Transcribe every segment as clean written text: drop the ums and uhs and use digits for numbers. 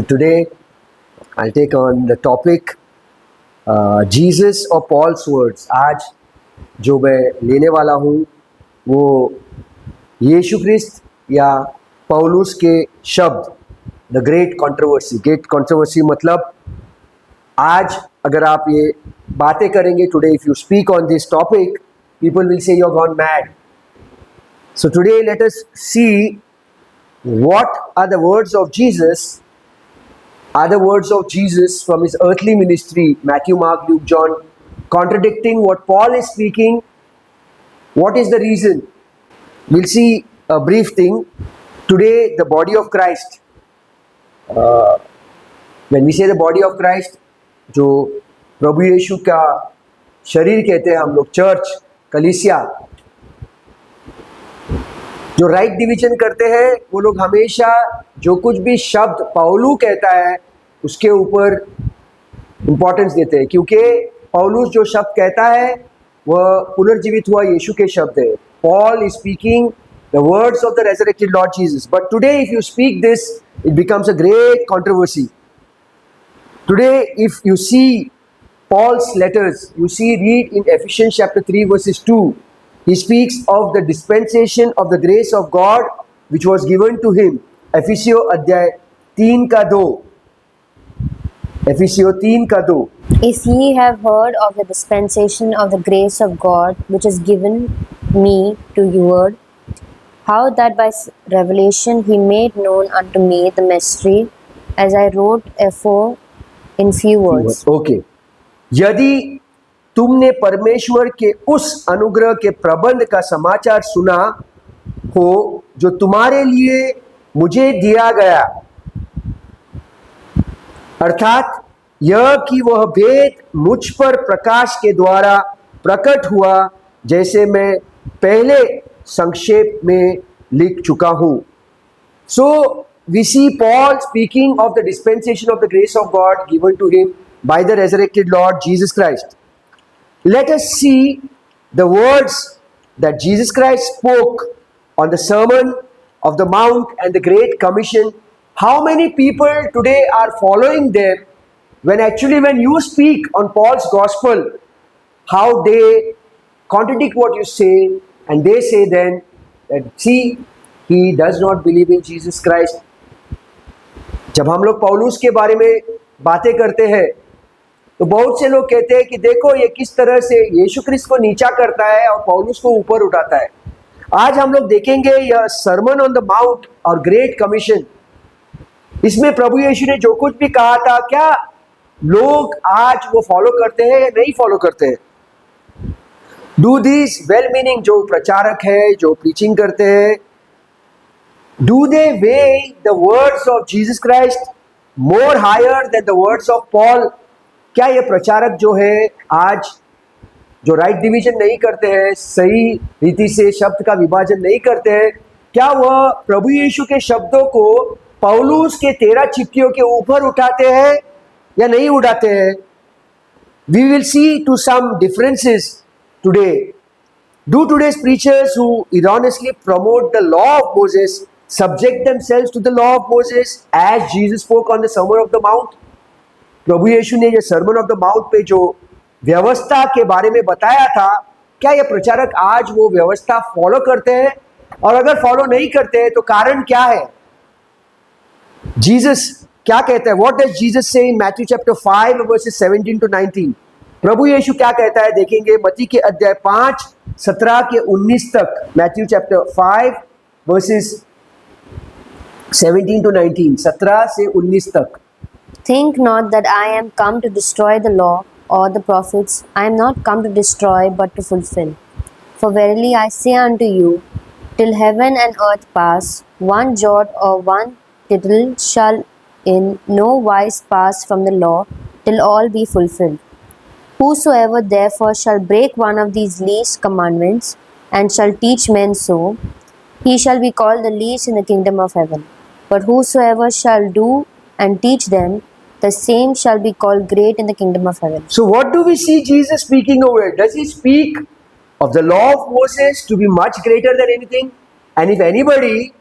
So today I'll take on the topic Jesus or Paul's words. आज जो मैं लेने वाला हूँ वो यीशु ख्रिस्त या पौलुस के शब्द, the great controversy. Great controversy मतलब आज अगर आप ये बातें करेंगे, today if you speak on this topic, people will say you're gone mad. So today let us see what are the words of Jesus, are the words of Jesus from his earthly ministry, Matthew, Mark, Luke, John, contradicting what Paul is speaking. What is the reason? We'll see a brief thing. Today the body of Christ, when we say the body of Christ, जो प्रभु यीशु का शरीर कहते हैं हम लोग, church, कलीसिया, जो right division करते हैं वो लोग हमेशा जो कुछ भी शब्द पौलू कहता है उसके ऊपर इंपॉर्टेंस देते हैं, क्योंकि पौलुस जो शब्द कहता है वह पुनर्जीवित हुआ यीशु के शब्द है. Paul is speaking the words of the resurrected Lord Jesus. But today if you speak this, it becomes a great controversy. Today if you see Paul's letters, you see, read in Ephesians chapter 3 verses 2. He speaks of the dispensation of the grace of God which was given to him. एफिसियो अध्याय 3 का 2. एफिसियो 3 का 2. If ye have heard of the dispensation of the grace of God which is given me to you, how that by revelation he made known unto me the mystery, as I wrote afore in few words. Okay. यदि तुमने परमेश्वर के उस अनुग्रह के प्रबंध का समाचार सुना हो जो तुम्हारे लिए मुझे दिया गया, अर्थात यह कि वह भेद मुझ पर प्रकाश के द्वारा प्रकट हुआ, जैसे मैं पहले संक्षेप में लिख चुका हूं. So we see Paul speaking of the dispensation of the grace of God given to him by the resurrected Lord Jesus Christ. Let us see the words that Jesus Christ spoke on the Sermon of the Mount and the Great Commission. How many people today are following them, when actually when you speak on Paul's gospel, how they contradict what you say, and they say then that see, he does not believe in Jesus Christ. जब हम लोग पौलुस के बारे में बातें करते हैं तो बहुत से लोग कहते हैं कि देखो ये किस तरह से यीशु ख्रिस्त को नीचा करता है और पौलुस को ऊपर उठाता है. आज हम लोग देखेंगे यह सरमन ऑन द माउंट और ग्रेट कमीशन. इसमें प्रभु यीशु ने जो कुछ भी कहा था, क्या लोग आज वो फॉलो करते हैं या नहीं फॉलो करते हैं? डू दिस वेल मीनिंग जो प्रचारक है, जो प्रीचिंग करते हैं, do they weigh the words of Jesus Christ more higher than the words of Paul? क्या ये प्रचारक जो है आज जो राइट डिवीजन नहीं करते हैं, सही रीति से शब्द का विभाजन नहीं करते हैं, क्या वह प्रभु यीशु के शब्दों को पौलुस के 13 चिट्ठियों के ऊपर उठाते हैं या नहीं उठाते हैं? We will see to some differences today. Do today's preachers who erroneously promote the law of Moses subject themselves to the law of Moses as Jesus spoke on the Sermon of the Mount? प्रभु यीशु ने ये sermon of the mount पे जो व्यवस्था के बारे में बताया था, क्या ये प्रचारक आज वो व्यवस्था फॉलो करते हैं? और अगर फॉलो नहीं करते हैं तो कारण क्या है? जीसस क्या कहता है? व्हाट डज जीसस से इन मैथ्यू चैप्टर 5 वर्सेस 17 to 19? प्रभु यीशु क्या कहता है देखेंगे मत्ती के अध्याय 5 17 के 19 तक. मैथ्यू चैप्टर 5 वर्सेस 17 to 19, 17 से 19 तक. Think not that I am come to destroy the law or the prophets. I am not come to destroy, but to fulfill. For verily I say unto you, till heaven and earth pass, one jot or one tittle shall in no wise pass from the law, till all be fulfilled. Whosoever therefore shall break one of these least commandments, and shall teach men so, he shall be called the least in the kingdom of heaven. But whosoever shall do and teach them, the same shall be called great in the kingdom of heaven. So what do we see Jesus speaking over? Does he speak of the law of Moses to be much greater than anything? And if anybody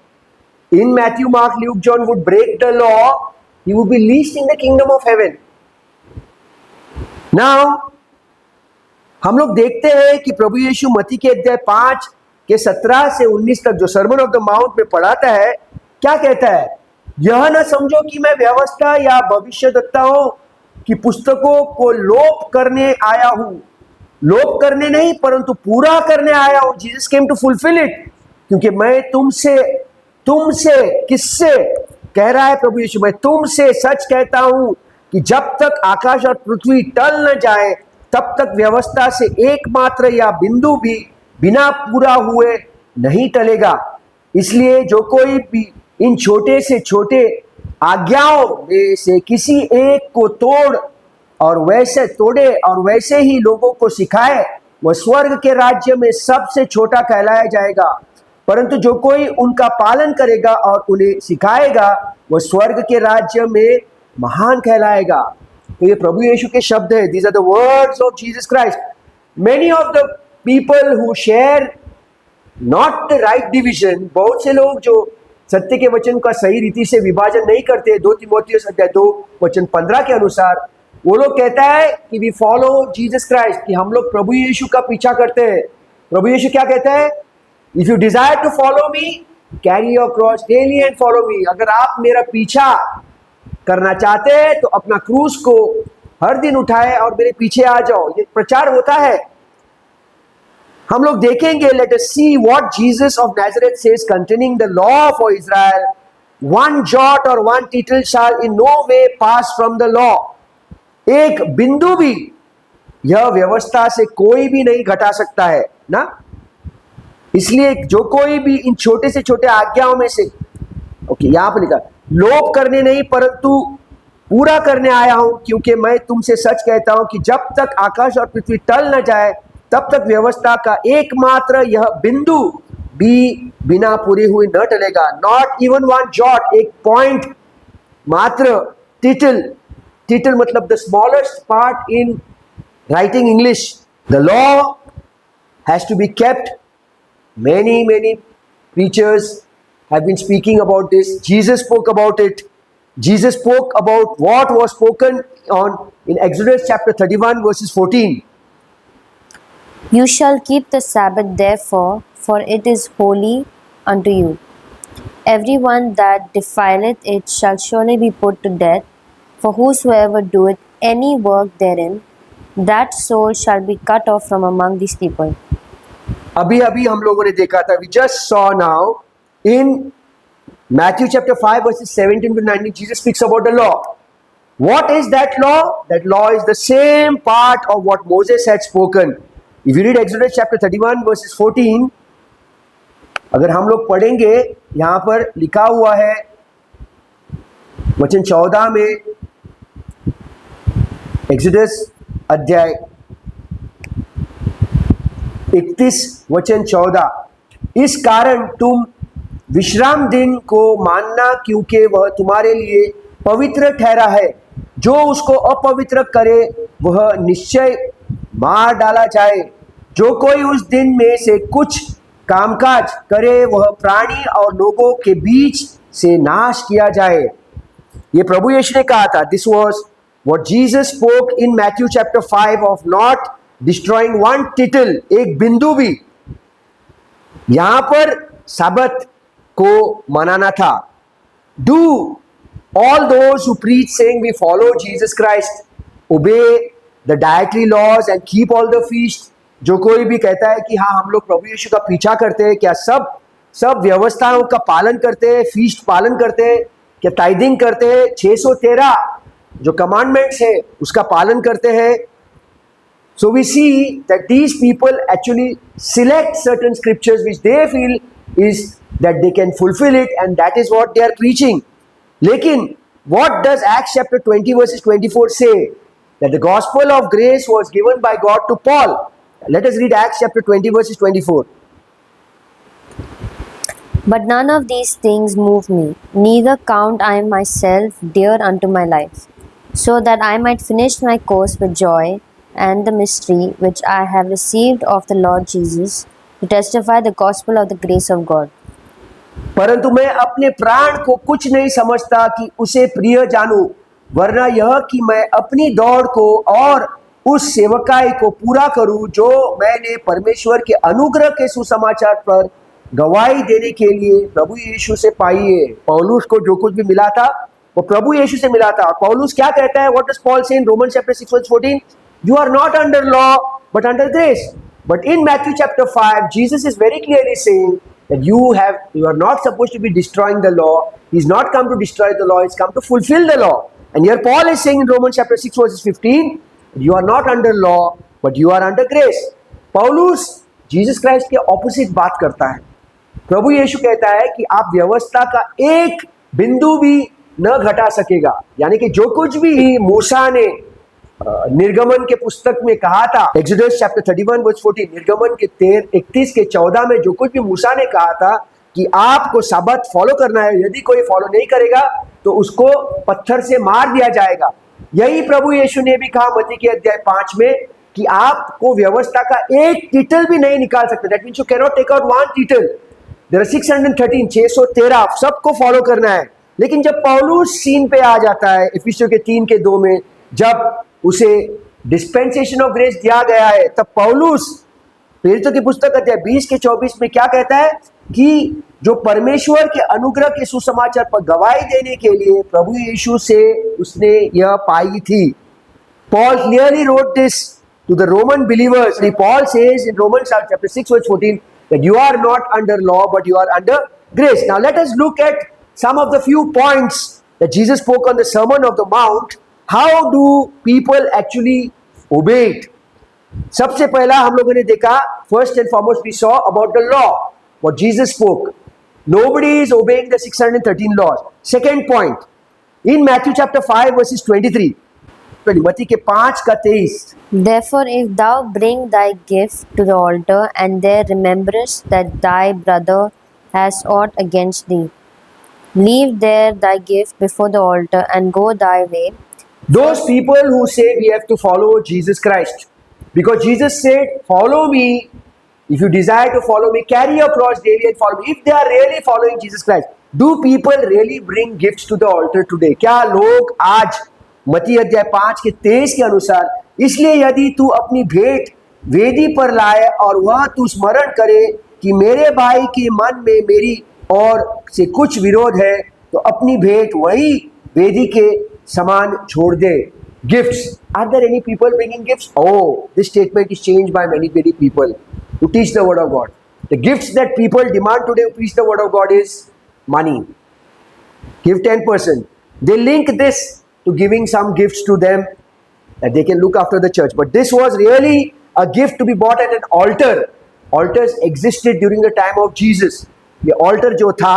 in Matthew, Mark, Luke, John would break the law, he would be least in the kingdom of heaven. Now, हम लोग देखते हैं कि प्रभु यीशु मत्ती के अध्याय 5 के 17 से 19 तक जो सर्मन ऑफ द माउंट में पढ़ाता है, क्या कहता है? यह न समझो कि मैं व्यवस्था या भविष्यद्वक्ताओं की पुस्तकों को लोप करने आया हूं. लोप करने नहीं, परंतु पूरा करने आया हूं. Jesus came to fulfil it. क्योंकि मैं तुमसे किससे कह रहा है प्रभु यीशु? मैं तुमसे सच कहता हूं कि जब तक आकाश और पृथ्वी टल न जाए तब तक व्यवस्था से एकमात्र या बिंदु भी बिना पूरा हुए नहीं टलेगा. इसलिए जो कोई भी इन छोटे से छोटे आज्ञाओं में से किसी एक को तोड़े और वैसे ही लोगों को सिखाए, वह स्वर्ग के राज्य में सबसे छोटा कहलाया जाएगा. परंतु जो कोई उनका पालन करेगा और उन्हें सिखाएगा, वह स्वर्ग के राज्य में महान कहलाएगा. तो ये प्रभु यीशु के शब्द है. These are the words of Jesus Christ. Many of the people who share not the right division, बहुत से लोग जो सत्य के वचन का सही रीति से विभाजन नहीं करते, 2 तीमुथियुस अध्याय 2 वचन 15 के अनुसार, वो लोग कहता है कि वी फॉलो जीसस क्राइस्ट, कि हम लोग प्रभु यीशु का पीछा करते हैं. प्रभु यीशु क्या कहता है? If you desire to follow me, carry your cross daily and follow me. अगर आप मेरा पीछा करना चाहते हैं तो अपना क्रूस को हर दिन उठाए और मेरे पीछे आ जाओ. ये प्रचार होता है. हम लोग देखेंगे. Let us see what Jesus of Nazareth says containing the law for Israel. One jot or one tittle shall in no way pass from the law. एक बिंदु भी यह व्यवस्था से कोई भी नहीं घटा सकता है ना. इसलिए जो कोई भी इन छोटे से छोटे आज्ञाओं में से, ओके, यहां पर लिखा, लोप करने नहीं परंतु पूरा करने आया हूं. क्योंकि मैं तुमसे सच कहता हूं कि जब तक आकाश और पृथ्वी टल न जाए तब तक व्यवस्था का एकमात्र यह बिंदु भी बिना पूरी हुई न टलेगा. नॉट इवन वन जॉट, एक पॉइंट मात्र. टिटल मतलब the smallest part in writing English. The law has to be kept. Many preachers have been speaking about this. Jesus spoke about it. Jesus spoke about what was spoken in Exodus chapter 31 verses 14. You shall keep the Sabbath therefore, for it is holy unto you. Everyone that defileth it shall surely be put to death. For whosoever doeth any work therein, that soul shall be cut off from among these people. अभी हम लोगों ने देखा था. We just saw now in Matthew chapter 5 verses 17 to 19, Jesus speaks about the law. What is that law? That law is the same part of what Moses had spoken. If you read Exodus chapter 31 verses 14, अगर हम लोग पढ़ेंगे, यहाँ पर लिखा हुआ है वचन 14 में, एक्सोडस अध्याय 31 वचन 14, इस कारण तुम विश्राम दिन को मानना, क्योंकि वह तुम्हारे लिए पवित्र ठहरा है. जो उसको अपवित्र करे वह निश्चय मार डाला जाए. जो कोई उस दिन में से कुछ कामकाज करे वह प्राणी और लोगों के बीच से नाश किया जाए. ये प्रभु यीशु ने कहा था. This was what Jesus spoke in Matthew chapter 5 of not destroying one tittle, एक बिंदु भी. यहां पर साबत को मनाना था. Do all those who preach saying we follow Jesus Christ obey the dietary laws and keep all the feast. जो कोई भी कहता है कि हाँ हम लोग प्रभु यीशु का पीछा करते हैं, क्या सब व्यवस्थाओं का पालन करते हैं, फीस्ट पालन करते हैं, क्या टाइदिंग करते हैं, 613 जो कमांडमेंट्स है उसका पालन करते हैं. So we see that these people actually select certain scriptures which they feel is that they can fulfill it, and that is what they are preaching. लेकिन what does Acts chapter 20 verses 24 say? That the gospel of grace was given by God to Paul. Let us read Acts chapter 20 verses 24. But none of these things move me, neither count I myself dear unto my life, so that I might finish my course with joy and the mystery which I have received of the Lord Jesus, to testify the gospel of the grace of God. परंतु मैं अपने प्राण को कुछ नहीं समझता कि उसे प्रिय जानूं, वरना यह कि मैं अपनी दौड़ को और उस सेवकाई को पूरा करूं जो मैंने परमेश्वर के अनुग्रह के सुसमाचार पर गवाही देने के लिए प्रभु यीशु से पाई है। पौलुस को जो कुछ भी मिला था वो प्रभु यीशु से मिला था। पौलुस क्या कहता है? What does Paul say in Romans chapter 6 verse 14? You are not under law but under grace. But in Matthew chapter 5, Jesus is very clearly saying that you are not supposed to be destroying the law. He's not come to destroy the law, he's come to fulfill the law. And here Paul is saying in Romans chapter 6 verses 15, you are not under law but you are under grace. पौलुस Jesus Christ के opposite बात करता है। प्रभु यीशु कहता है कि आप व्यवस्था का एक बिंदु भी न घटा सकेगा, यानी कि जो कुछ भी मूसा ने निर्गमन के पुस्तक में कहा था, एक्सोडस चैप्टर 31 वर्स 14, निर्गमन के 31 के 14 में जो कुछ भी मूसा ने कहा था कि आपको साबत फॉलो करना है, यदि कोई फॉलो नहीं करेगा तो उसको पत्थर से मार दिया जाएगा। यही प्रभु यीशु ने भी कहा मत्ती के अध्याय 5 में कि आपको व्यवस्था का एक टिटल भी नहीं निकाल सकते। That means you can not take out one tittle. There are 613 सबको फॉलो करना है। लेकिन जब पौलुस सीन पे आ जाता है इफिसियों के 3 के 2 में, जब उसे डिस्पेंसेशन ऑफ ग्रेस दिया गया है, तब पौलुस प्रेरितों की पुस्तक अध्याय 20 के 24 में क्या कहता है कि जो परमेश्वर के अनुग्रह के सुसमाचार पर गवाही देने के लिए प्रभु यीशु से उसने यह पाई थी। Paul clearly wrote this to the Roman believers. Paul says in Romans chapter 6 verse 14 that you are not under law but you are under grace. Now let us look at some of the few points that Jesus spoke on the Sermon of the Mount. How do people actually obey it? सबसे पहला हम लोगों ने देखा, first and foremost we saw about the law, what Jesus spoke. Nobody is obeying the 613 laws. Second point, in Matthew chapter 5 verses 23, मत्ती के 5 का 23, Therefore, if thou bring thy gift to the altar, and there rememberest that thy brother has aught against thee, leave there thy gift before the altar, and go thy way. those people who say we have to follow Jesus Christ, because Jesus said, follow me, if you desire to follow me, carry your cross daily and follow me. If they are really following Jesus Christ, do people really bring gifts to the altar today? क्या लोग आज मत्ती अध्याय 5 के 23 के अनुसार, इसलिए यदि तू अपनी भेंट वेदी पर लाए और वह तू स्मरण करे कि मेरे भाई के मन में मेरी और से कुछ विरोध है, तो अपनी भेंट वही वेदी के समान छोड़ दे। Gifts. Are there any people bringing gifts? Oh, this statement is changed by many people to teach the word of God. The gifts that people demand today to preach the word of God is money. Give 10%. They link this to giving some gifts to them that they can look after the church. But this was really a gift to be bought at an altar. Altars existed during the time of Jesus. ये altar जो था,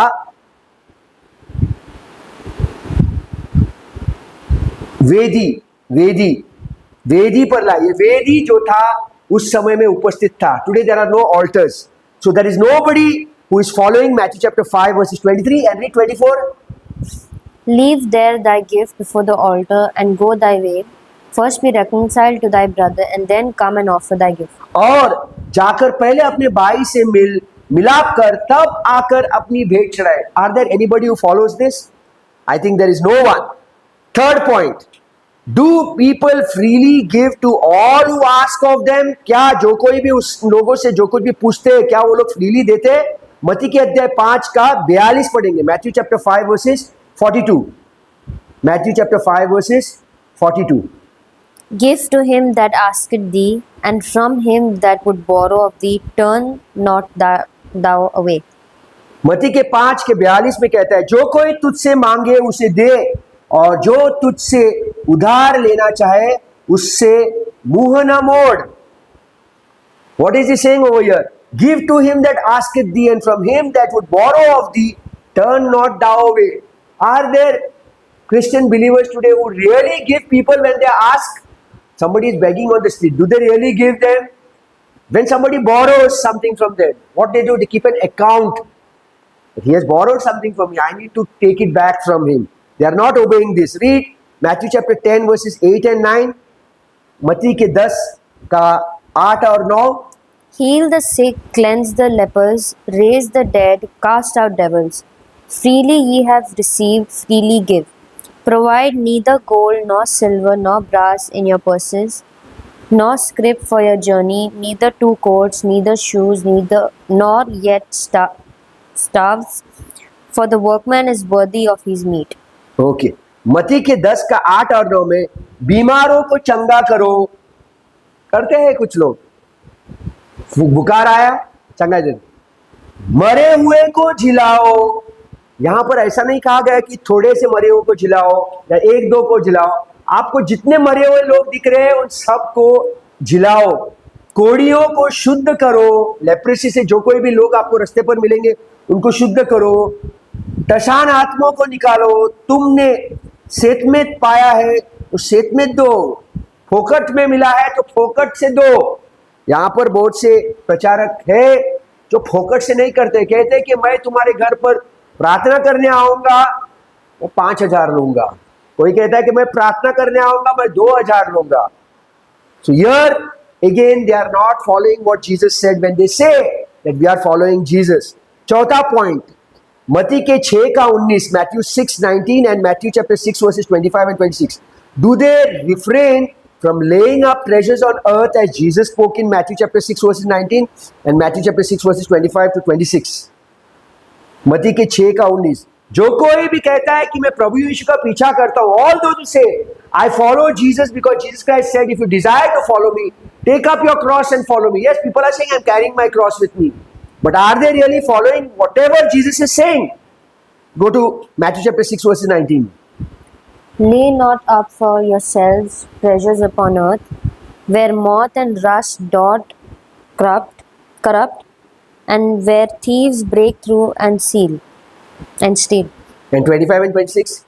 वेदी पर ला, ये वेदी जो था उस समय में उपस्थित था. Today there are no altars. So there is nobody who is following Matthew chapter 5 verses 23 and read 24. Leave there thy gift before the altar, and go thy way. First be reconciled to thy brother, and then come and offer thy gift. और जाकर पहले अपने भाई से मिलाप कर, तब आकर अपनी भेंट चढ़ाए. Are there anybody who follows this? I think there is no one. Third point, do people freely give to all who ask of them? क्या जो कोई भी उस लोगों से जो कुछ भी पूछते हैं, क्या वो लोग फ्रीली देते हैं? मत्ती के अध्याय 5 का 42 पढ़ेंगे. Matthew chapter 5 versus 42. Matthew chapter 5 versus 42. Give to him that asketh thee, and from him that would borrow of thee, turn not thou away. मत्ती के 5 के 42 में कहता है, जो कोई तुझसे मांगे उसे दे, और जो तुझसे उधार लेना चाहे उससे मुंह न मोड़. What is he saying over here? Give to him that asketh thee, and from him that would borrow of thee, turn not thou away. Are there Christian believers today who really give people when they ask? Somebody is begging on the street. Do they really give them? When somebody borrows something from them, what they do? They keep an account. If he has borrowed something from me, I need to take it back from him. They are not obeying this. Read Matthew chapter 10 verses 8 and 9. मत्ती के 10 का 8 और 9. Heal the sick, cleanse the lepers, raise the dead, cast out devils. Freely ye have received, freely give. Provide neither gold nor silver nor brass in your purses, nor scrip for your journey, neither 2 coats, neither shoes, nor yet staves, for the workman is worthy of his meat. Okay, मती के 10 का 8 और 9 में बीमारों को चंगा करो, करते हैं कुछ लोग, बुखार आया चंगा दे, मरे हुए को झिलाओ। यहां पर ऐसा नहीं कहा गया कि थोड़े से मरे हुए को झिलाओ या 1-2 को झिलाओ, आपको जितने मरे हुए लोग दिख रहे हैं उन सबको झिलाओ। कोड़ियों को शुद्ध करो, लेप्रेसी से जो कोई भी लोग आपको रास्ते पर मिलेंगे उनको शुद्ध करो। टशान आत्माओं को निकालो, तुमने सेतमेत पाया है तो सेतमेत दो, फोकट में मिला है तो फोकट से दो। यहां पर बहुत से प्रचारक है जो फोकट से नहीं करते, कहते कि मैं तुम्हारे घर पर प्रार्थना करने आऊंगा वो 5,000 लूंगा, कोई कहता है कि मैं प्रार्थना करने आऊंगा मैं 2,000 लूंगा। So here again they are not following what Jesus said when they say that we are following Jesus. चौथा पॉइंट, मती के 6 का 19, Matthew 6:19 and Matthew chapter 6 verses 25 and 26. Do they refrain from laying up treasures on earth as Jesus spoke in Matthew chapter 6 verses 19 and Matthew chapter 6 verses 25 to 26. मती के 6 का 19, जो कोई भी कहता है कि मैं प्रभु यीशु का पीछा करता हूं, all those who say I follow Jesus because Jesus Christ said if you desire to follow me take up your cross and follow me. Yes, people are saying I'm carrying my cross with me, but are they really following whatever Jesus is saying? Go to Matthew chapter 6 verses 19. Lay not up for yourselves treasures upon earth, where moth and rust doth corrupt, and where thieves break through and steal. And 25 and 26.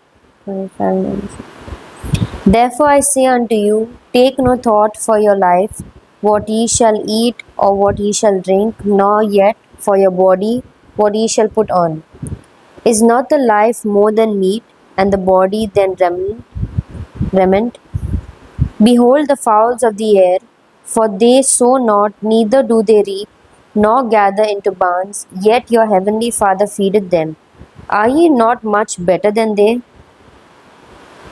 25 and 26. Therefore I say unto you, take no thought for your life, what ye shall eat or what ye shall drink, nor yet for your body what ye shall put on. Is not the life more than meat, and the body than raiment? Behold the fowls of the air, for they sow not, neither do they reap, nor gather into barns, yet your heavenly Father feedeth them. Are ye not much better than they?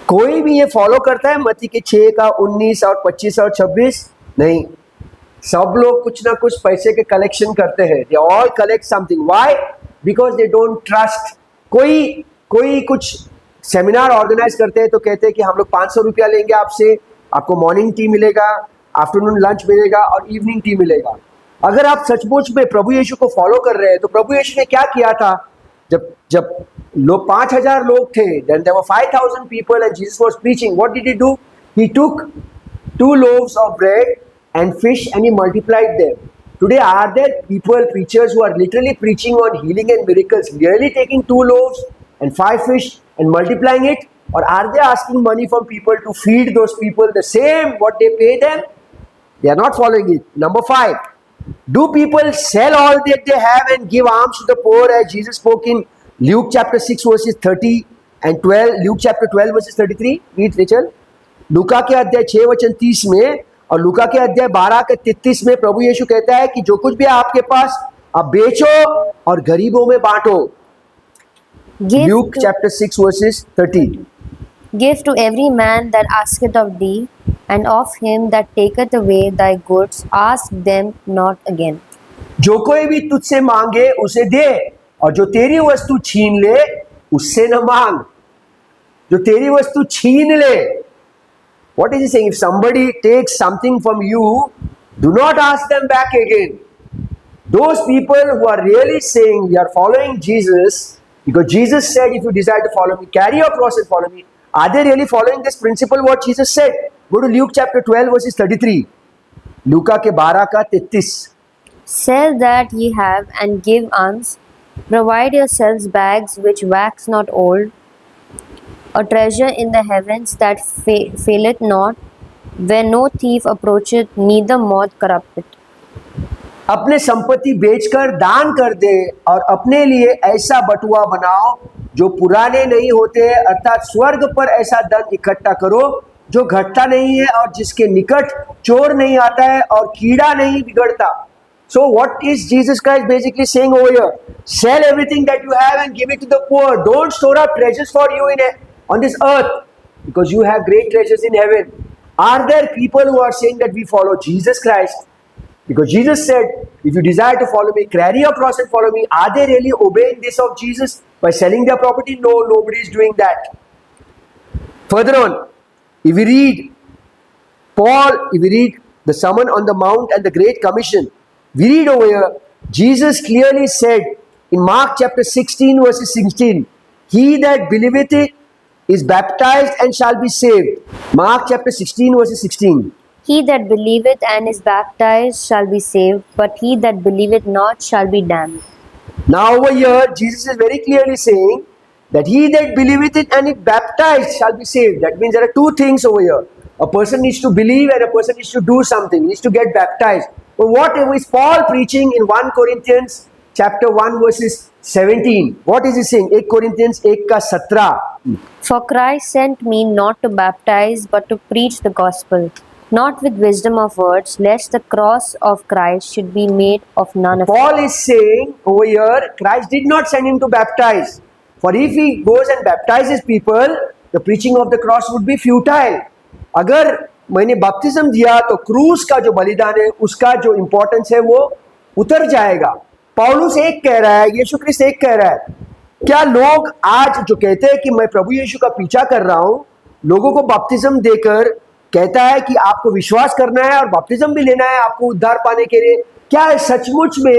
कोई भी ये follow करता है मत्ती के 6 का 19 और 25 और 26? नहीं, सब लोग कुछ ना कुछ पैसे के कलेक्शन करते हैं। They all collect something, why? Because they don't trust. कोई कुछ सेमिनार ऑर्गेनाइज करते हैं तो कहते हैं कि हम लोग 500 रुपया लेंगे आपसे, आपको मॉर्निंग टी मिलेगा, आफ्टरनून लंच मिलेगा और इवनिंग टी मिलेगा। अगर आप सचमुच में प्रभु यीशु को फॉलो कर रहे हैं तो प्रभु यीशु ने क्या किया था? जब लोग 5,000 लोग थे, then there were 5,000 people and Jesus was preaching. What did he do? He took 2 loaves of bread and fish and he multiplied them. Today, are there people, preachers who are literally preaching on healing and miracles, really taking 2 loaves and 5 fish and multiplying it? Or are they asking money from people to feed those people the same what they pay them? They are not following it. Number 5, do people sell all that they have and give alms to the poor as Jesus spoke in Luke chapter 6 verses 30 and 12, Luke chapter 12 verses 33? Read Rachel. लूका के अध्याय 6 वचन 30 में और लूका के अध्याय 12 के 33 में प्रभु यीशु कहता है कि जो कुछ भी आपके पास आप बेचो और गरीबों में बांटो। Luke chapter 6 verses 30. Give to every man that asketh of thee, and of him that taketh away thy goods ask them not again. जो कोई भी तुझसे मांगे उसे दे, और जो तेरी वस्तु छीन ले उससे न मांग। जो तेरी वस्तु छीन ले, what is he saying? If somebody takes something from you, do not ask them back again. Those people who are really saying we are following Jesus, because Jesus said if you desire to follow me, carry your cross and follow me, are they really following this principle what Jesus said? Go to Luke chapter 12 verses 33. लूका के 12 का 33. Sell that ye have and give alms. Provide yourselves bags which wax not old, a treasure in the heavens that faileth not, where no thief approacheth, neither moth corrupteth. अपने संपत्ति बेचकर दान कर दे और अपने लिए ऐसा बटुआ बनाओ जो पुराने नहीं होते, अर्थात स्वर्ग पर ऐसा धन इकट्ठा करो जो घटता नहीं है और जिसके निकट चोर नहीं आता है और कीड़ा नहीं बिगड़ता। So what is Jesus Christ basically saying over here? Sell everything that you have and give it to the poor. Don't store up treasures for you on this earth, because you have great treasures in heaven. Are there people who are saying that we follow Jesus Christ? Because Jesus said, if you desire to follow me, carry your cross and follow me. Are they really obeying this of Jesus by selling their property? No, nobody is doing that. Further on, if we read the Sermon on the Mount and the Great Commission, we read over here, Jesus clearly said in Mark chapter 16 verses 16, he that believeth it is baptized and shall be saved. Mark chapter 16 verses 16. He that believeth and is baptized shall be saved, but he that believeth not shall be damned. Now over here, Jesus is very clearly saying that he that believeth it and is baptized shall be saved. That means there are two things over here. A person needs to believe and a person needs to do something. He needs to get baptized. But what is Paul preaching in 1 Corinthians chapter 1 verses 17? What is he saying? 1 Corinthians 1 ka 17. For Christ sent me not to baptize, but to preach the gospel, not with wisdom of words, lest the cross of Christ should be made of none effect. Paul is saying over here, Christ did not send him to baptize. For if he goes and baptizes people, the preaching of the cross would be futile. अगर मैंने बपतिस्म दिया तो क्रूस का जो बलिदान है उसका जो इंपॉर्टेंस है वो उतर जाएगा. पौलुस एक कह रहा है, यीशु क्रिस्त एक कह रहा है. क्या लोग आज जो कहते हैं कि मैं प्रभु यीशु का पीछा कर रहा हूं, लोगों को बपतिस्म देकर कहता है कि आपको विश्वास करना है और बपतिस्म भी लेना है आपको उद्धार पाने के लिए, क्या सचमुच में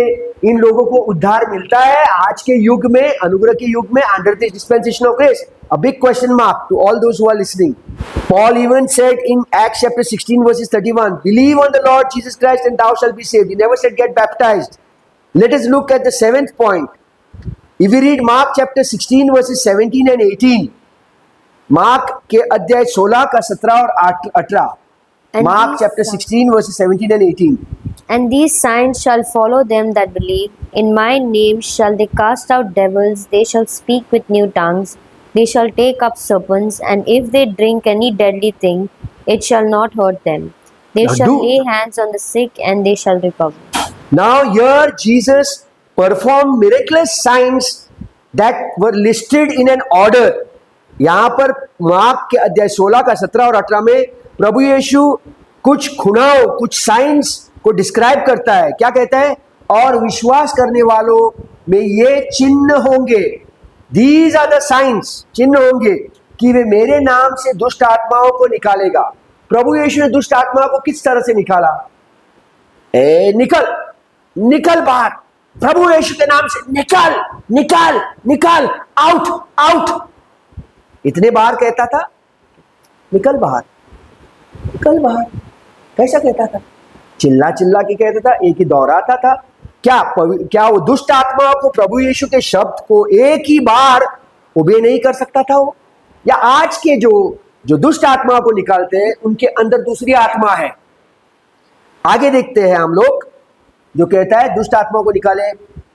इन लोगों को उद्धार मिलता है आज के युग में, अनुग्रह के युग में, under this dispensation of grace? A big question mark to all those who are listening. Paul even said in Acts chapter 16 verses 31, believe on the Lord Jesus Christ and thou shalt be saved. He never said get baptized. Let us look at the seventh point. If we read Mark chapter 16 verses 17 and 18, mark के अध्याय 16 का 17 और 18, mark chapter 16 verses 17 and 18. And these signs shall follow them that believe. In my name shall they cast out devils, they shall speak with new tongues, they shall take up serpents, and if they drink any deadly thing, it shall not hurt them. They shall lay hands on the sick and they shall recover. Now here Jesus performed miraculous signs that were listed in an order. यहाँ पर mark के अध्याय 16 का 17 और 18 में प्रभु यीशु कुछ खुनाओं, कुछ science को डिस्क्राइब करता है. क्या कहता है? और विश्वास करने वालों में ये चिन्ह होंगे. These are the signs, चिन्ह होंगे कि वे मेरे नाम से दुष्ट आत्माओं को निकालेगा. प्रभु यीशु ने दुष्ट आत्माओं को किस तरह से निकाला? निकल बाहर, प्रभु यीशु के नाम से निकल, आउट. इतने बार कहता था निकल बाहर. कैसा कहता था? चिल्ला के कहता था, एक ही दोहराता था. क्या वो दुष्ट आत्माओं को प्रभु यीशु के शब्द को एक ही बार ओबे नहीं कर सकता था वो? या आज के जो दुष्ट आत्माओं को निकालते हैं उनके अंदर दूसरी आत्मा है. आगे देखते हैं हम लोग, जो कहता है दुष्ट आत्माओं को निकाले,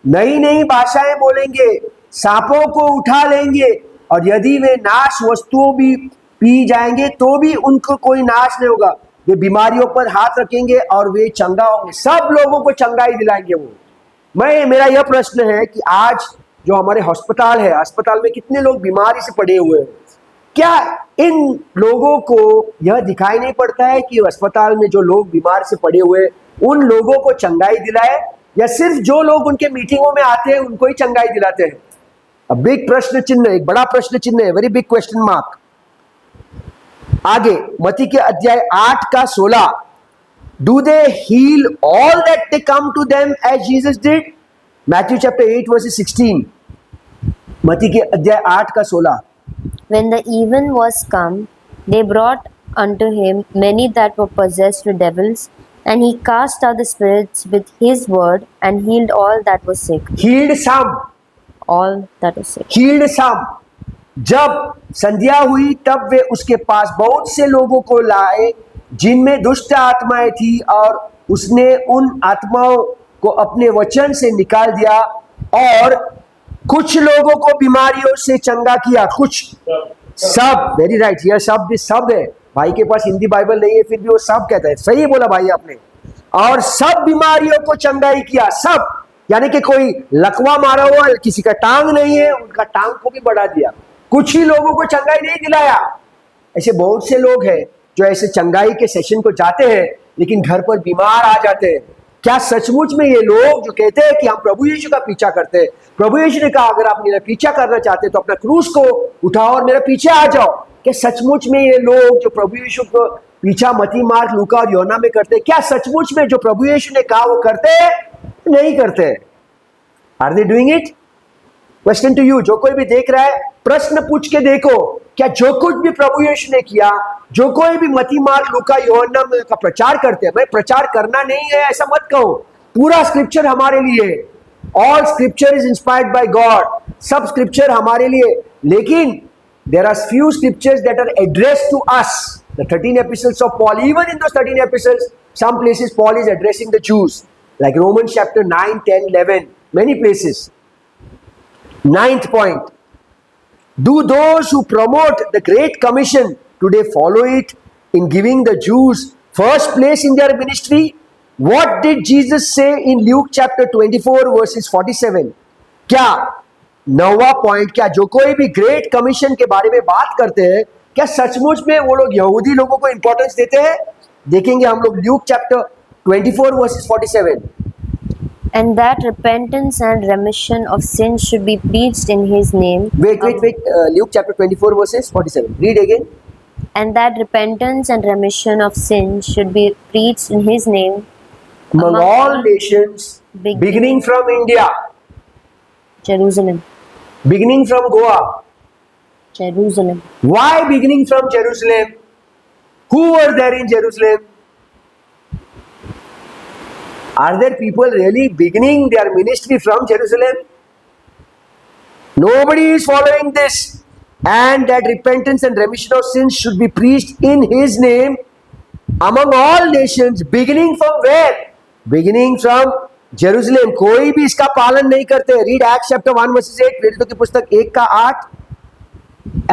नई भाषाएं बोलेंगे, सांपों को उठा लेंगे, और यदि वे नाश वस्तुओं भी पी जाएंगे तो भी उनको कोई नाश नहीं होगा. वे बीमारियों पर हाथ रखेंगे और वे चंगा होंगे. सब लोगों को चंगाई दिलाएंगे वो. मेरा यह प्रश्न है कि आज जो हमारे अस्पताल में कितने लोग बीमारी से पड़े हुए हैं, क्या इन लोगों को यह दिखाई नहीं पड़ता है कि अस्पताल में जो लोग बीमार से पड़े हुए उन लोगों को चंगाई दिलाए, या सिर्फ जो लोग उनके मीटिंगों में आते हैं उनको ही चंगाई दिलाते हैं? बिग प्रश्न चिन्ह, एक बड़ा प्रश्न चिन्ह है, वेरी बिग क्वेश्चन मार्क. आगे मत्ती के अध्याय 8 का 16, do they heal all that they come to them as Jesus did? Matthew chapter 8 verses 16, मत्ती के अध्याय 8 का 16. When the even was come, they brought unto him many that were possessed with devils, and he cast out the spirits with his word, and healed all that was sick. Healed some. All that was sick. Healed some. जब संध्या हुई तब वे उसके पास बहुत से लोगों को लाए जिनमें दुष्ट आत्माएं थी, और उसने उन आत्माओं को अपने वचन से निकाल दिया, और कुछ लोगों को बीमारियों से चंगा किया. कुछ, सब, वेरी राइट, यह शब्द है. भाई के पास हिंदी बाइबल नहीं है फिर भी वो सब कहता है. सही बोला भाई आपने. और सब बीमारियों को चंगाई किया, सब, यानी कि कोई लकवा मारा हुआ, किसी का टांग नहीं है, उनका टांग को भी बढ़ा दिया। कुछ ही लोगों को चंगाई नहीं दिलाया। ऐसे बहुत से लोग हैं जो ऐसे चंगाई के सेशन को जाते हैं लेकिन घर पर बीमार आ जाते हैं। क्या सचमुच में ये लोग जो कहते हैं कि हम प्रभु यीशु का पीछा करते हैं, प्रभु यीशु ने कहा अगर आप मेरा पीछा करना चाहते हैं तो अपना क्रूस को उठाओ और मेरे पीछे आ जाओ, क्या सचमुच में ये लोग जो प्रभु यीशु को पीछा मती, मार्क, लूका और योना में करते हैं, क्या सचमुच में जो प्रभु यीशु ने कहा वो करते हैं? नहीं करते। Are they doing it? Question to you, जो कोई भी देख रहा है प्रश्न पूछ के देखो, क्या जो कुछ भी प्रभु यीशु ने किया, जो कोई भी मती, मार्क, लूका, यूहन्ना का प्रचार करते हैं, मैं प्रचार करना नहीं है ऐसा मत कहो, पूरा स्क्रिप्चर हमारे लिए, all scripture is inspired by God, सब स्क्रिप्चर हमारे लिए, लेकिन there are few scriptures that are addressed to us, the 13 epistles of Paul. Even in those 13 epistles, some places Paul is addressing the Jews, like Romans chapter 9, 10, 11, many places. Ninth point, do those who promote the Great Commission today follow it in giving the Jews first place in their ministry? What did Jesus say in Luke chapter 24 verses 47? क्या नौवा point, क्या जो कोई भी great commission के बारे में बात करते हैं, क्या सचमुच में वो लोग यहूदी लोगों को इंपॉर्टेंस देते हैं? देखेंगे हम लोग Luke chapter 24 versus 47. And that repentance and remission of sins should be preached in his name. Wait. Luke chapter 24 verses 47. Read again. And that repentance and remission of sins should be preached in his name Among all nations, beginning from India, Jerusalem. beginning from Goa. Jerusalem. Why beginning from Jerusalem? Who were there in Jerusalem? Are there people really beginning their ministry from Jerusalem? Nobody is following this. And that repentance and remission of sins should be preached in his name among all nations, beginning from where? Beginning from Jerusalem. कोई भी इसका पालन नहीं करते। Read Acts chapter 1 verses 8. प्रेरितों की पुस्तक 1 का 8.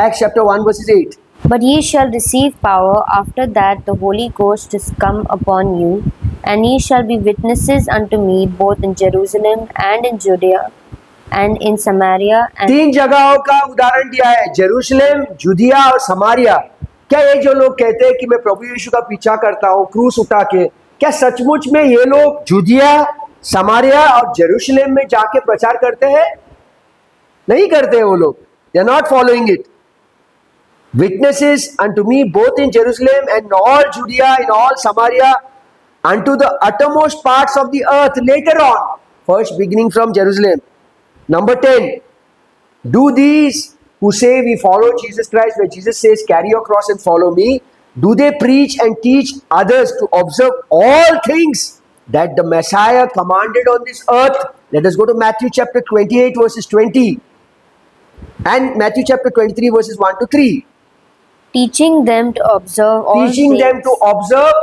Acts chapter 1 verses 8. But ye shall receive power after that the Holy Ghost is come upon you, and ye shall be witnesses unto me both in Jerusalem and in Judea and in Samaria and तीन जगहों का उदाहरण दिया है, Jerusalem, जुदिया और समारिया। क्या ये जो लोग कहते हैं कि मैं प्रभु यीशु का पीछा करता हूँ क्रूस उठा के, क्या सचमुच में ये लोग जुदिया, समारिया और जेरूशलेम में जाके प्रचार करते हैं? नहीं करते वो लोग। They are not following it. Witnesses unto me both in Jerusalem and in all Judea, in all Samaria, unto the uttermost parts of the earth. Later on, first beginning from Jerusalem. Number 10, do these who say we follow Jesus Christ, where Jesus says carry your cross and follow me, do they preach and teach others to observe all things that the Messiah commanded on this earth? Let us go to Matthew chapter 28 verses 20 and Matthew chapter 23 verses 1 to 3. teaching them to observe all Teaching things, them to observe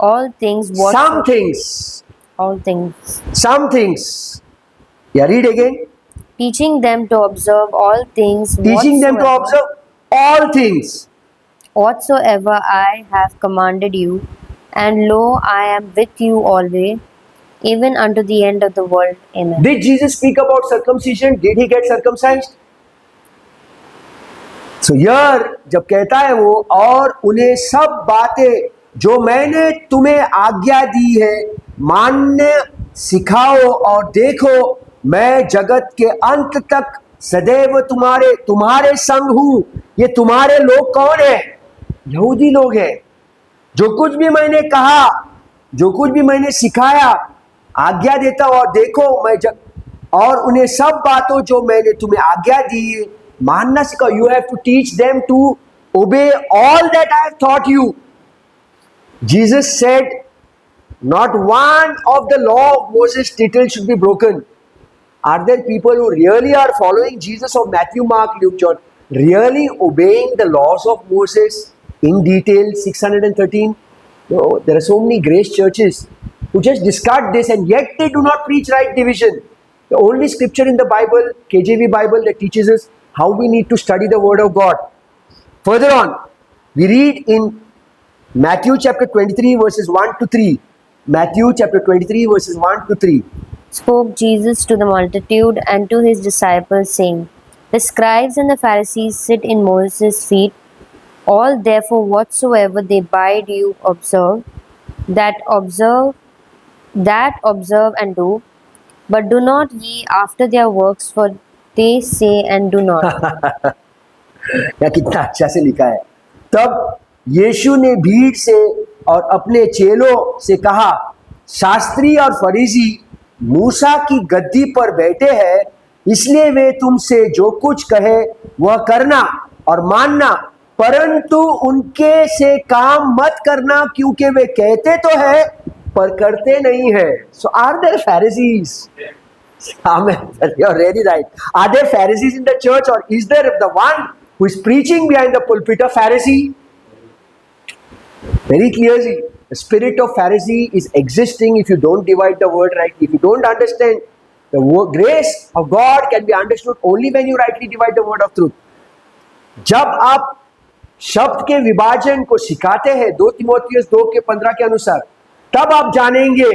all things some things. all things. Some things. Yeah, read again. Teaching them to observe all things Teaching them to whatsoever- observe all things. whatsoever I have commanded you, and lo, I am with you always, even unto the end of the world. Amen. Did Jesus speak about circumcision? Did he get circumcised? So here जब कहता है वो, और उन्हें सब बातें जो मैंने तुम्हें आज्ञा दी है मानने सिखाओ, और देखो मैं जगत के अंत तक सदैव तुम्हारे संग हूं। ये तुम्हारे लोग कौन है? यहूदी लोग हैं। जो कुछ भी मैंने कहा, जो कुछ भी मैंने सिखाया, आज्ञा देता हूं, और देखो और उन्हें सब बातों जो मैंने तुम्हें आज्ञा दी है मानना सिखाओ। You have to teach them to obey all that I have taught you. Jesus said, not one of the law of Moses tittle should be broken. Are there people who really are following Jesus of Matthew, Mark, Luke, John, really obeying the laws of Moses in detail? 613? No, there are so many grace churches who just discard this, and yet they do not preach right division. The only scripture in the Bible, KJV Bible, that teaches us how we need to study the word of God. Further on, we read in Matthew chapter 23 verses 1 to 3. Matthew chapter 23 verses 1 to 3. Spoke Jesus to the multitude and to his disciples, saying, The scribes and the Pharisees sit in Moses' feet. All therefore whatsoever they bid you observe, that observe and do, but do not ye after their works, for they say and do not. या कितना अच्छा से लिखा है। तब यीशु ने भीड़ से और अपने चेलों से कहा, शास्त्री और फरीसी मूसा की गद्दी पर बैठे हैं, इसलिए वे तुमसे जो कुछ कहे वह करना और मानना, परंतु उनके से काम मत करना, क्योंकि वे कहते तो है पर करते नहीं है। So are there Pharisees? Amen. You're really right. Are there Pharisees in the church, or is there the one who is preaching behind the pulpit a Pharisee? Very clearly, the spirit of Pharisee is existing if you don't divide the word rightly. If you don't understand, the grace of God can be understood only when you rightly divide the word of truth. जब आप शब्द के विभाजन को सिखाते हैं 2 तीमुथियुस 2:15 के अनुसार, तब आप जानेंगे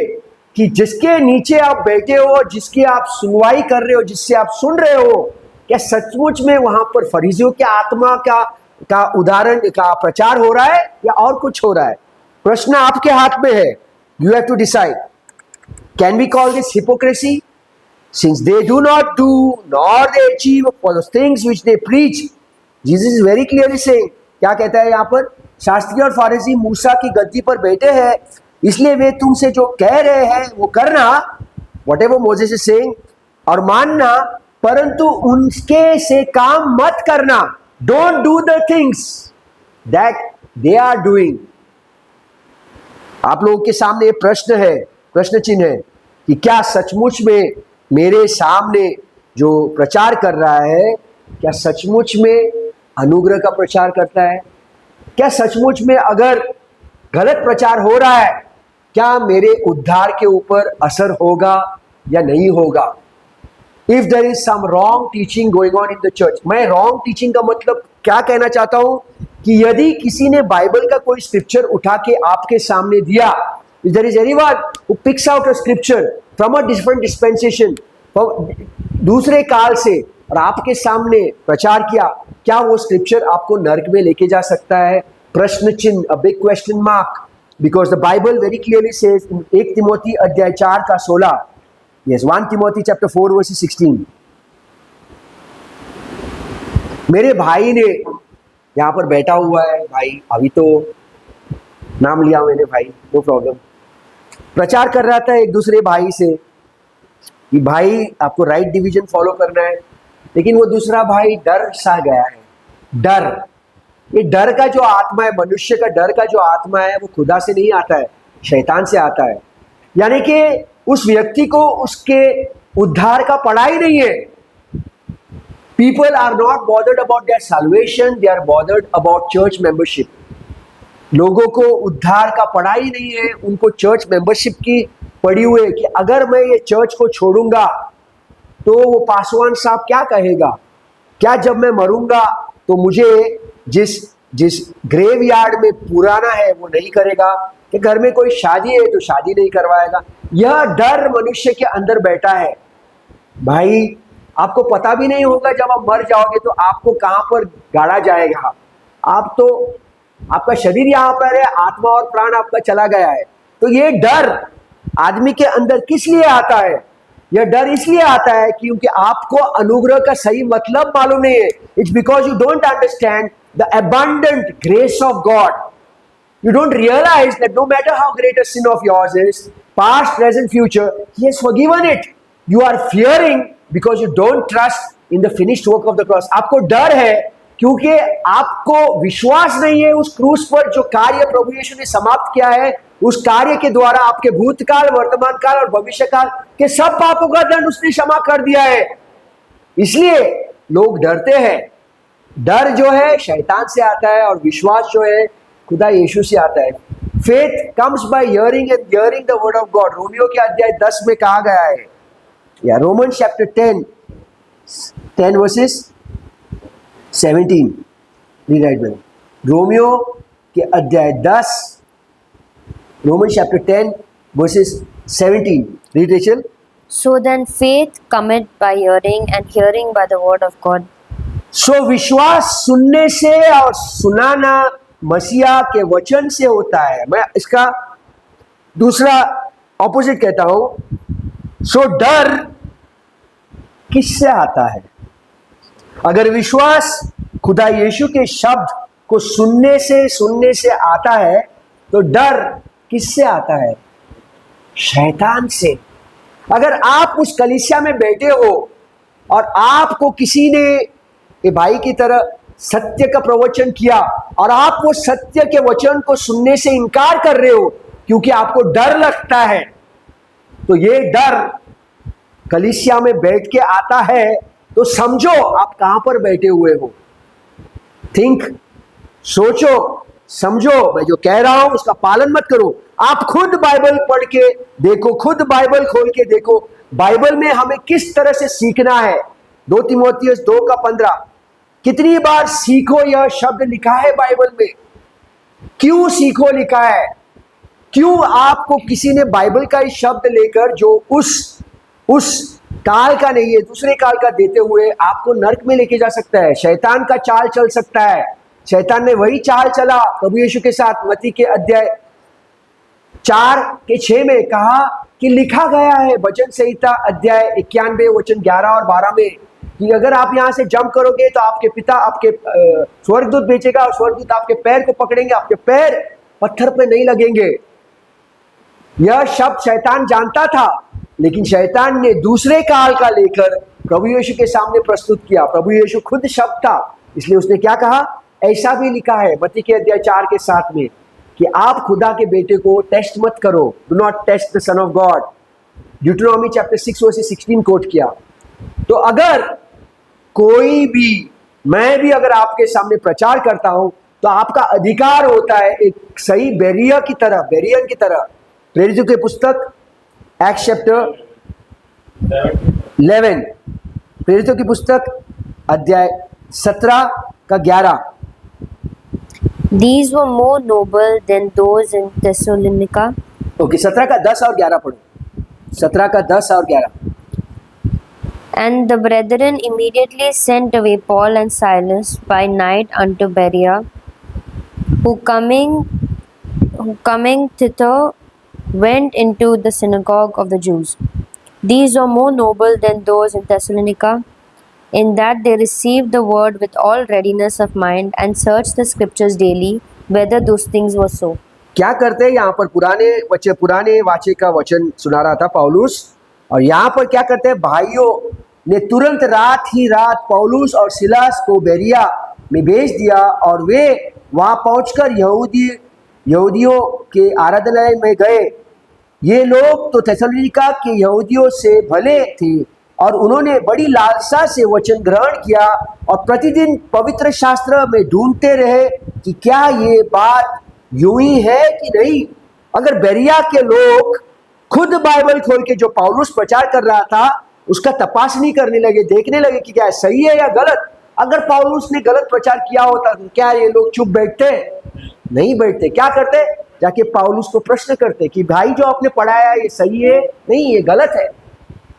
कि जिसके नीचे आप बैठे हो, जिसकी आप सुनवाई कर रहे हो, जिससे आप सुन रहे हो, क्या सचमुच में वहां पर फरीसियों के आत्मा का उदाहरण का प्रचार हो रहा है या और कुछ हो रहा है? प्रश्न आपके हाथ में है. You have to decide. Can we call this hypocrisy? Since they do not do nor they achieve for the things which they preach. Jesus is very clearly saying, क्या कहता है यहाँ पर? शास्त्री और फारिसी मूसा की गद्दी पर बैठे हैं, इसलिए वे तुमसे जो कह रहे हैं वो करना, whatever Moses is saying, और मानना, परंतु उनके से काम मत करना. Don't do the things that they are doing. आप लोगों के सामने ये प्रश्न है, प्रश्न चिन्ह है कि क्या सचमुच में मेरे सामने जो प्रचार कर रहा है, क्या सचमुच में अनुग्रह का प्रचार करता है? क्या सचमुच में अगर गलत प्रचार हो रहा है, क्या मेरे उद्धार के ऊपर असर होगा या नहीं होगा? If there is some wrong teaching going on in the church. मैं रॉन्ग टीचिंग का मतलब क्या कहना चाहता हूं कि यदि किसी ने बाइबल का कोई स्क्रिप्चर उठा के आपके सामने दिया, if there is anyone who picks out a scripture from a different dispensation, दूसरे काल से, और आपके सामने प्रचार किया, क्या वो स्क्रिप्चर आपको नरक में लेके जा सकता है? प्रश्न चिन्ह, a big question mark, because the Bible very clearly says in 1 Timothy अध्याय 4 का 16, yes, 1 Timothy chapter 4 verse 16. मेरे भाई ने यहाँ पर बैठा हुआ है, भाई अभी तो नाम लिया मैंने, भाई नो प्रॉब्लम, प्रचार कर रहा था एक दूसरे भाई से कि भाई आपको राइट डिवीजन फॉलो करना है, लेकिन वो दूसरा भाई डर सा गया है. डर, ये डर का जो आत्मा है, मनुष्य का डर का जो आत्मा है, वो खुदा से नहीं आता है, शैतान से आता है. यानी कि उस व्यक्ति को उसके उद्धार का पड़ा ही नहीं है. People are not bothered about their salvation, they are bothered about church membership. लोगों को उद्धार का पड़ा ही नहीं है, उनको चर्च मेंबरशिप की पड़ी हुई है कि अगर मैं ये चर्च को छोड़ूंगा तो वो पासवान साहब क्या कहेगा, क्या जब मैं मरूंगा तो मुझे जिस ग्रेव यार्ड में पुराना है वो नहीं करेगा, कि घर में कोई शादी है तो शादी नहीं करवाएगा. यह डर मनुष्य के अंदर बैठा है. भाई आपको पता भी नहीं होगा जब आप मर जाओगे तो आपको कहां पर गाड़ा जाएगा. आप तो, आपका शरीर यहाँ पर है, आत्मा और प्राण आपका चला गया है. तो ये डर आदमी के अंदर किस लिए आता है? यह डर इसलिए आता है क्योंकि आपको अनुग्रह का सही मतलब मालूम नहीं है. It's because you don't understand the abundant grace of God. You don't realize that no matter how great a sin of yours is, past, present, future, He has forgiven it. You are fearing because you don't trust in the finished work of the cross. आपको डर है क्योंकि आपको विश्वास नहीं है उस क्रूस पर जो कार्य प्रभु यीशु ने समाप्त किया है. उस कार्य के द्वारा आपके भूतकाल, वर्तमान काल और भविष्य काल के सब पापों का दंड उसने क्षमा कर दिया है. इसलिए लोग डरते हैं. डर जो है शैतान से आता है और विश्वास जो है खुदा यीशु से आता है. Faith comes by hearing and hearing the word of God. Romeo के अध्याय 10 में कहा गया है, या Roman chapter 10 versus 17. Read write में रोमियो के अध्याय 10, Roman chapter 10 verses 17. Read, Rachel. So then faith cometh by hearing, and hearing by the word of God. सो विश्वास सुनने से और सुनाना मसीहा के वचन से होता है. मैं इसका दूसरा ऑपोजिट कहता हूं. सो डर किससे आता है? अगर विश्वास खुदा यीशु के शब्द को सुनने से आता है, तो डर किससे आता है? शैतान से. अगर आप उस कलीसिया में बैठे हो और आपको किसी ने ये भाई की तरह सत्य का प्रवचन किया और आप वो सत्य के वचन को सुनने से इनकार कर रहे हो क्योंकि आपको डर लगता है, तो ये डर कलीसिया में बैठ के आता है, तो समझो आप कहां पर बैठे हुए हो. थिंक, सोचो, समझो. मैं जो कह रहा हूं उसका पालन मत करो. आप खुद बाइबल पढ़ के देखो, खुद बाइबल खोल के देखो, बाइबल में हमें किस तरह से सीखना है. 2 तीमुथियुस 2:15. कितनी बार सीखो यह शब्द लिखा है बाइबल में. क्यों सीखो लिखा है? क्यों आपको किसी ने बाइबल का ही शब्द लेकर जो उस काल का नहीं है दूसरे काल का देते हुए आपको नरक में लेके जा सकता है. शैतान का चाल चल सकता है. शैतान ने वही चाल चला प्रभु यीशु के साथ. मत्ती के अध्याय 4:6 में कहा कि लिखा गया है वचन संहिता अध्याय 91 वचन 11 और 12 में कि अगर आप यहां से जंप करोगे तो आपके पिता आपके स्वर्गदूत भेजेगा और स्वर्गदूत आपके पैर को पकड़ेंगे, आपके पैर पत्थर पे नहीं लगेंगे. यह शब्द शैतान जानता था, लेकिन शैतान ने दूसरे काल का लेकर प्रभु यीशु के सामने प्रस्तुत किया. प्रभु यीशु खुद शब्द था, इसलिए उसने क्या कहा? ऐसा भी लिखा है मत्ती के अध्याय 4:7 में कि आप खुदा के बेटे को टेस्ट मत करो. Do not test the son of God. Deuteronomy chapter 6 verse 16 quote किया. तो अगर कोई भी, मैं भी अगर आपके सामने प्रचार करता हूं तो आपका अधिकार होता है एक सही बेरियन की तरह. प्रेरितों की पुस्तक एक्ट्स चैप्टर 11, प्रेरितों की पुस्तक अध्याय 17:11. These were more noble than those in Thessalonica. Okay, 17:10 और 11 पढ़ो. 17:10 और 11. And the brethren immediately sent away Paul and Silas by night unto Berea, who coming thither went into the synagogue of the Jews. These are more noble than those in Thessalonica, in that they received the word with all readiness of mind and searched the scriptures daily whether those things were so. क्या करते हैं यहाँ पर? पुराने वाचे का वचन सुना रहा था पौलुस, और यहाँ पर क्या करते हैं? भाइयों ने तुरंत रात पौलुस और सिलास को बेरिया में भेज दिया और वे वहां पहुंचकर यहूदियों के आराधनालय में गए. ये लोग तो थेसलोनिका के यहूदियों से भले थे और उन्होंने बड़ी लालसा से वचन ग्रहण किया और प्रतिदिन पवित्र शास्त्र में ढूंढते रहे कि क्या ये बात यूं ही है कि नहीं. अगर बेरिया के लोग खुद बाइबल खोल के जो पौलुस प्रचार कर रहा था उसका तपासनी करने लगे, देखने लगे कि क्या सही है या गलत. अगर पौलुस ने गलत प्रचार किया होता तो क्या ये लोग चुप बैठते? नहीं बैठते. क्या करते? जाके पौलुस को प्रश्न करते कि भाई जो आपने पढ़ाया ये सही है? नहीं, ये गलत है.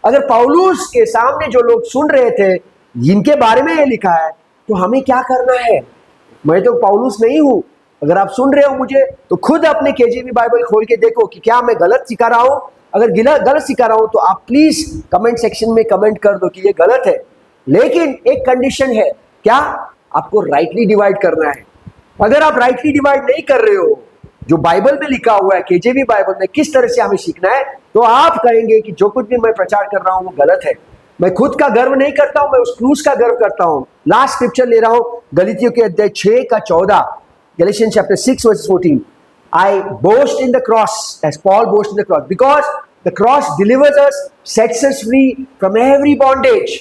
अगर पौलुस के सामने जो लोग सुन रहे थे जिनके बारे में ये लिखा है, तो हमें क्या करना है? मैं तो पौलुस नहीं हूं. अगर आप सुन रहे हो मुझे तो खुद अपने केजेवी बाइबल खोल के देखो कि क्या मैं गलत सिखा रहा हूं. अगर गलत सिखा रहा हूं तो आप प्लीज कमेंट सेक्शन में कमेंट कर दो कि ये गलत है. लेकिन एक कंडीशन है. क्या? आपको राइटली डिवाइड करना है. अगर आप राइटली डिवाइड नहीं कर रहे हो जो बाइबल में लिखा हुआ है, केजेवी बाइबल में किस तरह से हमें सीखना है, तो आप कहेंगे कि जो कुछ भी मैं प्रचार कर रहा हूं वो गलत है. मैं खुद का गर्व नहीं करता हूं, मैं उस क्रूस का गर्व करता हूं. लास्ट स्क्रिप्चर ले रहा हूं गलीतियों के अध्याय 6:14. Galatians chapter 6 verse 14. I boast in the cross as Paul boasts in the cross because the cross delivers us, sets us free from every bondage.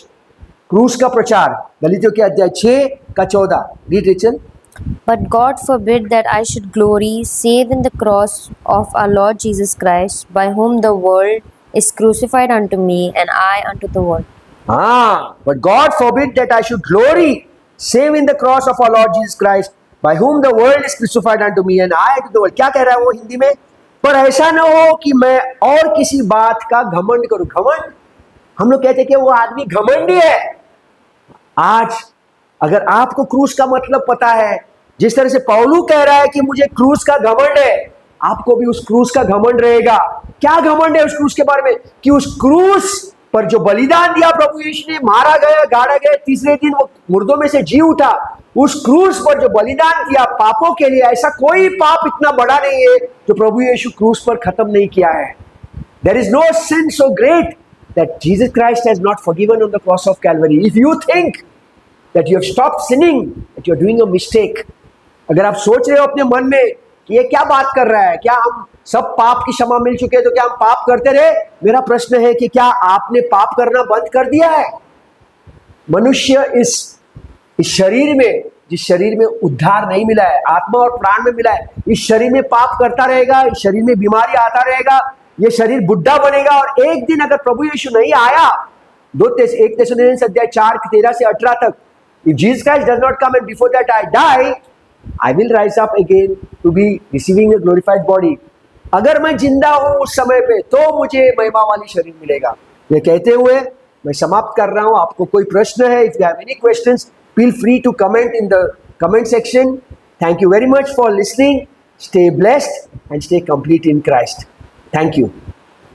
क्रूस का प्रचार गलीतियों के अध्याय 6:14. Read Rachel. But God forbid that I should glory save in the cross of our Lord Jesus Christ, by whom the world is crucified unto me and I unto the world. But God forbid that I should glory save in the cross of our Lord Jesus Christ, by whom the world is crucified unto me and I unto the world. क्या कह रहा है वो हिंदी में? पर ऐसा ना हो कि मैं और किसी बात का घमंड करूं। घमंड, हम लोग कहते हैं कि वो आदमी घमंडी है। आज अगर आपको क्रूस का मतलब पता है, जिस तरह से पौलू कह रहा है कि मुझे क्रूस का घमंड है, आपको भी उस क्रूस का घमंड रहेगा। क्या घमंड है उस क्रूस के बारे में? कि उस क्रूस पर जो बलिदान दिया प्रभु यीशु ने, मारा गया, गाड़ा गया, तीसरे दिन वो मुर्दों में से जी उठा, उस क्रूस पर जो बलिदान किया पापों के लिए, ऐसा कोई पाप इतना बड़ा नहीं है जो प्रभु यीशु क्रूस पर खत्म नहीं किया है। There is no sin so great that Jesus Christ has not forgiven on the cross of Calvary. If you think that you have stopped sinning, that you are doing a mistake, अगर आप सोच रहे हो अपने मन में कि ये क्या बात कर रहा है, क्या हम सब पाप की क्षमा मिल चुके हैं तो क्या हम पाप करते रहे? मेरा प्रश्न है कि क्या आपने पाप करना बंद कर दिया है? मनुष्य इस शरीर में, जिस शरीर में उद्धार नहीं मिला है, आत्मा और प्राण में मिला है, इस शरीर में पाप करता रहेगा, इस शरीर में बीमारी आता रहेगा, ये शरीर बुढ़ा बनेगा। और एक दिन अगर प्रभु यीशु नहीं आया, 1 थिस्सलुनीसियंस अध्याय 4 13 से 18 तक, if Jesus Christ does not come and before that I die, I will rise up again to be receiving a glorified body. अगर मैं जिंदा हूं उस समय पे तो मुझे महिमा वाली शरीर मिलेगा। ये कहते हुए मैं समाप्त कर रहा हूं। आपको कोई प्रश्न है, if you have any questions, feel free to comment in the comment section. Thank you very much for listening. Stay blessed and stay complete in Christ. Thank you.